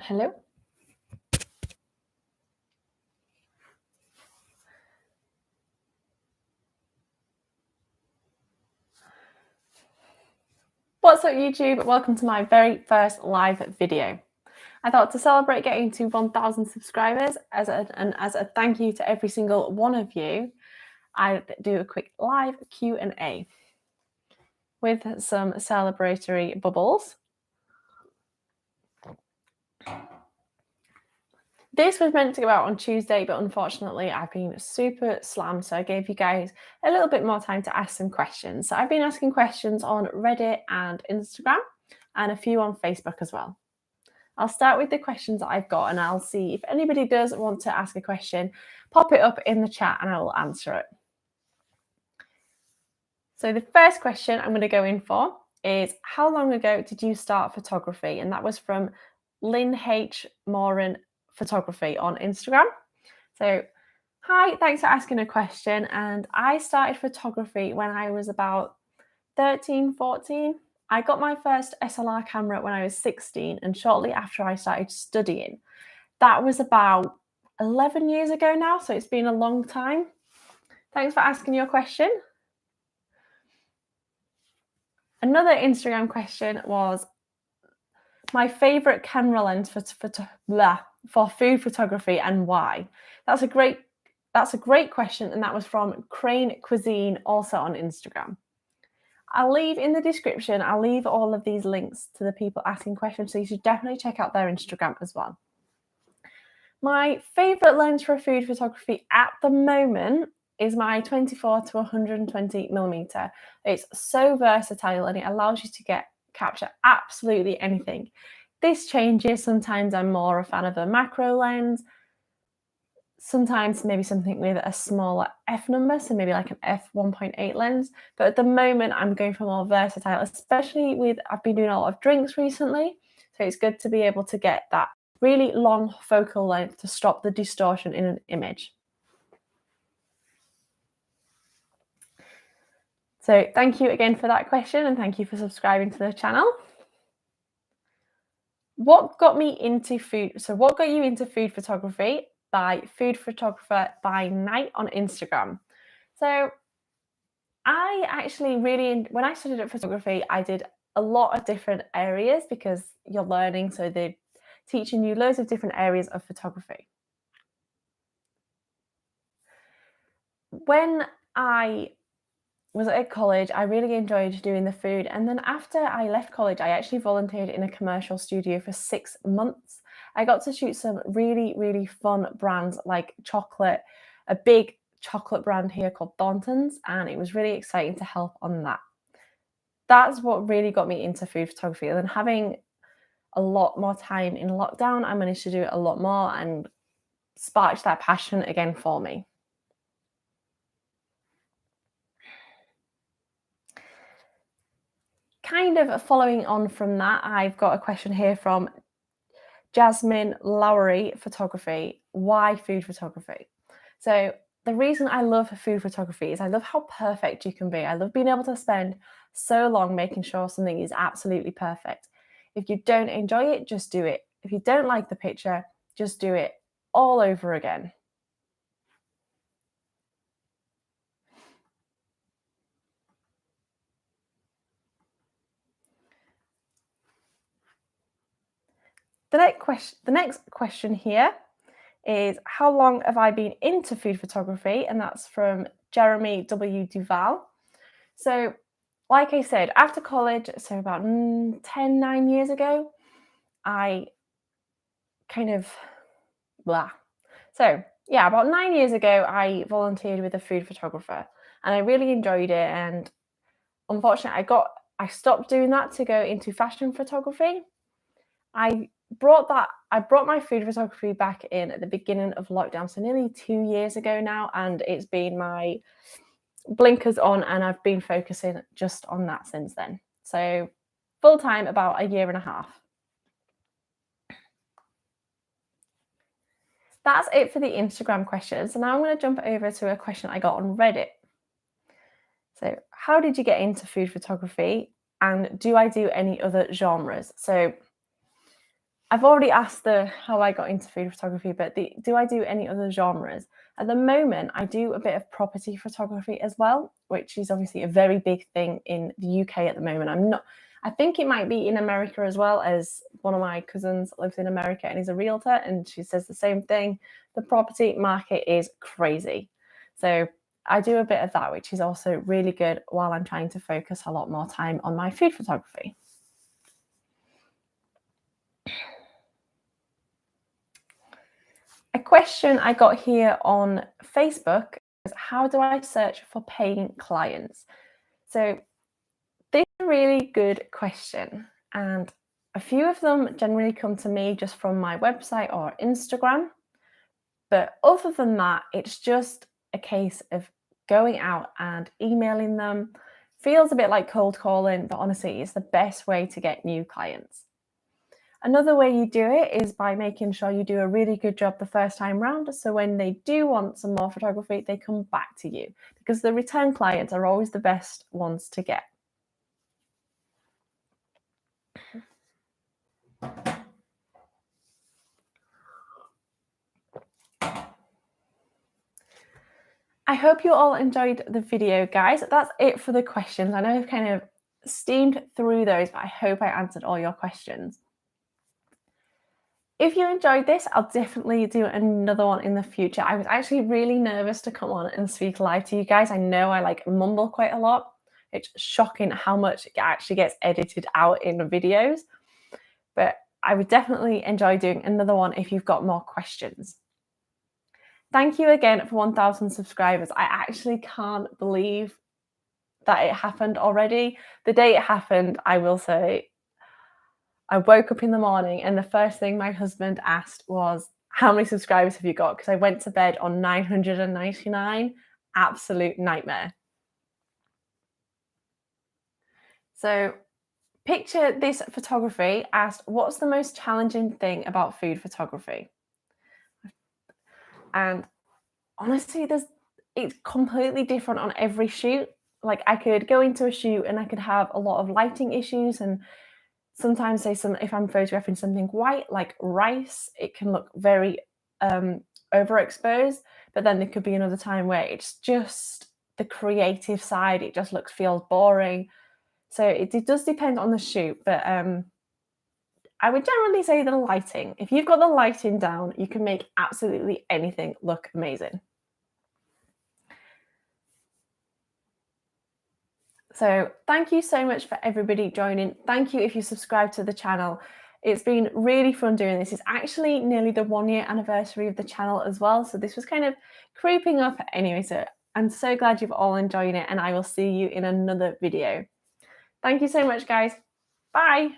Hello. What's up, YouTube? Welcome to my very first live video. I thought to celebrate getting to 1,000 subscribers as a thank you to every single one of you, I'd do a quick live Q&A with some celebratory bubbles. This was meant to go out on Tuesday, but unfortunately I've been super slammed, so I gave you guys a little bit more time to ask some questions. So I've been asking questions on Reddit and Instagram, and a few on Facebook as well. I'll start with the questions that I've got, and I'll see if anybody does want to ask a question, pop it up in the chat and I will answer it. So the first question I'm going to go in for is, how long ago did you start photography? And that was from Linhmoranphotography on Instagram. So, hi, thanks for asking a question. And I started photography when I was about 13, 14. I got my first SLR camera when I was 16, and shortly after I started studying. That was about 11 years ago now, so it's been a long time. Thanks for asking your question. Another Instagram question was my favorite camera lens for food photography and why. That's a great question, and that was from Cranecusine, also on Instagram. I'll leave in the description, I'll leave all of these links to the people asking questions, so you should definitely check out their Instagram as well. My favourite lens for food photography at the moment is my 24 to 120 millimeter. It's so versatile and it allows you to capture absolutely anything. This changes. Sometimes I'm more a fan of a macro lens. Sometimes maybe something with a smaller f number, so maybe like an f1.8 lens. But at the moment, I'm going for more versatile, especially I've been doing a lot of drinks recently. So it's good to be able to get that really long focal length to stop the distortion in an image. So thank you again for that question, and thank you for subscribing to the channel. What got me into food? So what got you into food photography? By Food Photographer by Night on Instagram. So I actually when I studied photography, I did a lot of different areas because you're learning, so they're teaching you loads of different areas of photography. When I was at college, I really enjoyed doing the food, and then after I left college, I actually volunteered in a commercial studio for 6 months. I got to shoot some really, really fun brands like chocolate, a big chocolate brand here called Thornton's, and it was really exciting to help on that. That's what really got me into food photography. And then having a lot more time in lockdown, I managed to do it a lot more and sparked that passion again for me. Kind of following on from that, I've got a question here from Jasminelawriephotography. Why food photography? So the reason I love food photography is I love how perfect you can be. I love being able to spend so long making sure something is absolutely perfect. If you don't enjoy it, just do it. If you don't like the picture, just do it all over again. The next question here is, how long have I been into food photography? And that's from Jeremywduvall. So like I said, after college, so about 9 years ago, I kind of So yeah, about 9 years ago, I volunteered with a food photographer, and I really enjoyed it. And unfortunately, I stopped doing that to go into fashion photography. I brought my food photography back in at the beginning of lockdown, so nearly 2 years ago now, and it's been my blinkers on, and I've been focusing just on that since then. So full time, about a year and a half. That's it for the Instagram questions. So now I'm going to jump over to a question I got on Reddit. So, how did you get into food photography, and do I do any other genres? So I've already asked how I got into food photography, but do I do any other genres? At the moment, I do a bit of property photography as well, which is obviously a very big thing in the UK at the moment. I think it might be in America as well, as one of my cousins lives in America and is a realtor, and she says the same thing. The property market is crazy. So I do a bit of that, which is also really good while I'm trying to focus a lot more time on my food photography. A question I got here on Facebook is, how do I search for paying clients? So this is a really good question, and a few of them generally come to me just from my website or Instagram. But other than that, it's just a case of going out and emailing them. Feels a bit like cold calling, but honestly, it's the best way to get new clients. Another way you do it is by making sure you do a really good job the first time round. So when they do want some more photography, they come back to you, because the return clients are always the best ones to get. I hope you all enjoyed the video, guys. That's it for the questions. I know I've kind of steamed through those, but I hope I answered all your questions. If you enjoyed this, I'll definitely do another one in the future. I was actually really nervous to come on and speak live to you guys. I know I mumble quite a lot. It's shocking how much it actually gets edited out in the videos. But I would definitely enjoy doing another one if you've got more questions. Thank you again for 1,000 subscribers. I actually can't believe that it happened already. The day it happened, I will say, I woke up in the morning and the first thing my husband asked was, how many subscribers have you got? Because I went to bed on 999. Absolute nightmare. So picture this photography asked, what's the most challenging thing about food photography? And honestly, it's completely different on every shoot. Like, I could go into a shoot and I could have a lot of lighting issues, and sometimes if I'm photographing something white like rice, it can look very overexposed. But then there could be another time where it's just the creative side, it just feels boring. So it does depend on the shoot, but I would generally say the lighting. If you've got the lighting down, you can make absolutely anything look amazing. So thank you so much for everybody joining. Thank you if you subscribe to the channel. It's been really fun doing this. It's actually nearly the 1-year anniversary of the channel as well. So this was kind of creeping up anyway. So I'm so glad you've all enjoyed it, and I will see you in another video. Thank you so much, guys. Bye.